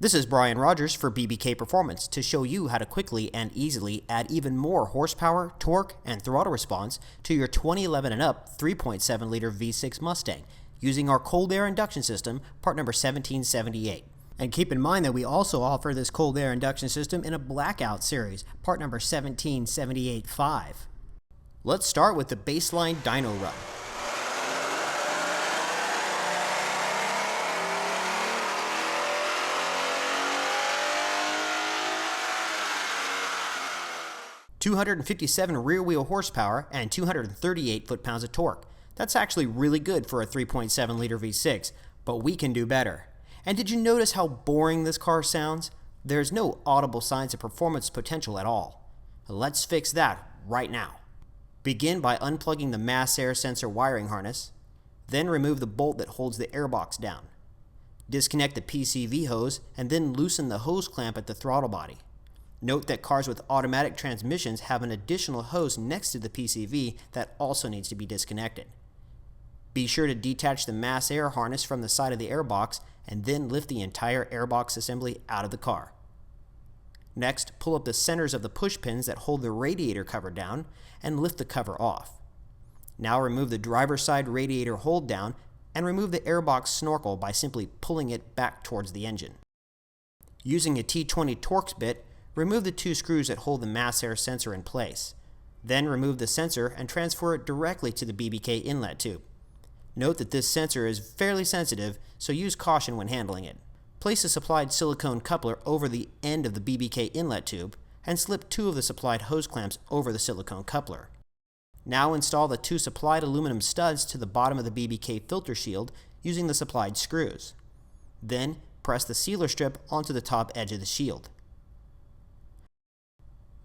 This is Brian Rogers for BBK Performance to show you how to quickly and easily add even more horsepower, torque, and throttle response to your 2011 and up 3.7-liter V6 Mustang using our cold air induction system, part number 1778. And keep in mind that we also offer this cold air induction system in a blackout series, part number 1778-5. Let's start with the baseline dyno run. (257 rear-wheel horsepower and 238 foot-pounds of torque. That's actually really good for a 3.7-liter V6, but we can do better. And did you notice how boring this car sounds? There's no audible signs of performance potential at all. Let's fix that right now. Begin by unplugging the mass air sensor wiring harness, then remove the bolt that holds the airbox down. Disconnect the PCV hose and then loosen the hose clamp at the throttle body. Note that cars with automatic transmissions have an additional hose next to the PCV that also needs to be disconnected. Be sure to detach the mass air harness from the side of the airbox and then lift the entire airbox assembly out of the car. Next, pull up the centers of the push pins that hold the radiator cover down and lift the cover off. Now remove the driver's side radiator hold down and remove the airbox snorkel by simply pulling it back towards the engine. Using a T20 Torx bit, remove the two screws that hold the mass air sensor in place. Then remove the sensor and transfer it directly to the BBK inlet tube. Note that this sensor is fairly sensitive, so use caution when handling it. Place a supplied silicone coupler over the end of the BBK inlet tube and slip two of the supplied hose clamps over the silicone coupler. Now install the two supplied aluminum studs to the bottom of the BBK filter shield using the supplied screws. Then press the sealer strip onto the top edge of the shield.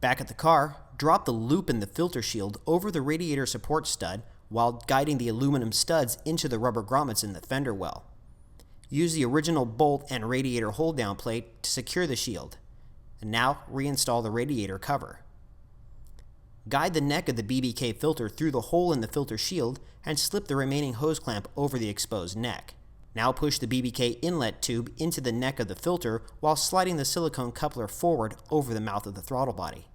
Back at the car, drop the loop in the filter shield over the radiator support stud while guiding the aluminum studs into the rubber grommets in the fender well. Use the original bolt and radiator hold-down plate to secure the shield. And now reinstall the radiator cover. Guide the neck of the BBK filter through the hole in the filter shield and slip the remaining hose clamp over the exposed neck. Now push the BBK inlet tube into the neck of the filter while sliding the silicone coupler forward over the mouth of the throttle body.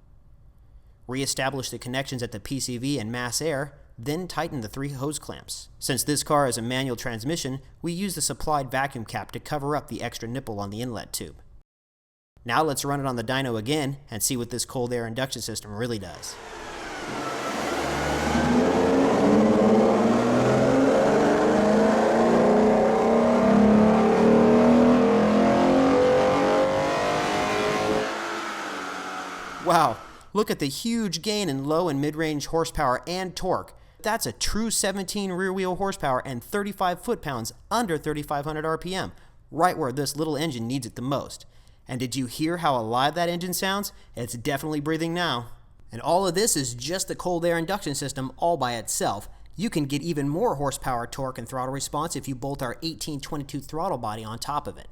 Re-establish the connections at the PCV and mass air, then tighten the three hose clamps. Since this car is a manual transmission, we use the supplied vacuum cap to cover up the extra nipple on the inlet tube. Now let's run it on the dyno again and see what this cold air induction system really does. Wow, look at the huge gain in low and mid-range horsepower and torque. That's a true 17 rear-wheel horsepower and 35 foot-pounds under 3,500 RPM, right where this little engine needs it the most. And did you hear how alive that engine sounds? It's definitely breathing now. And all of this is just the cold air induction system all by itself. You can get even more horsepower, torque, and throttle response if you bolt our 1822 throttle body on top of it.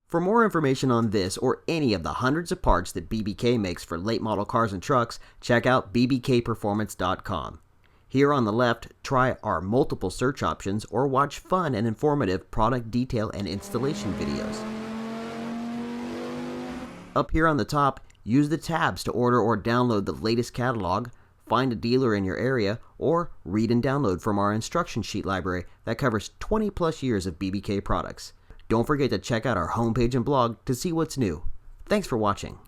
For more information on this or any of the hundreds of parts that BBK makes for late model cars and trucks, check out bbkperformance.com. Here on the left, try our multiple search options or watch fun and informative product detail and installation videos. Up here on the top, use the tabs to order or download the latest catalog, find a dealer in your area, or read and download from our instruction sheet library that covers 20 plus years of BBK products. Don't forget to check out our homepage and blog to see what's new. Thanks for watching.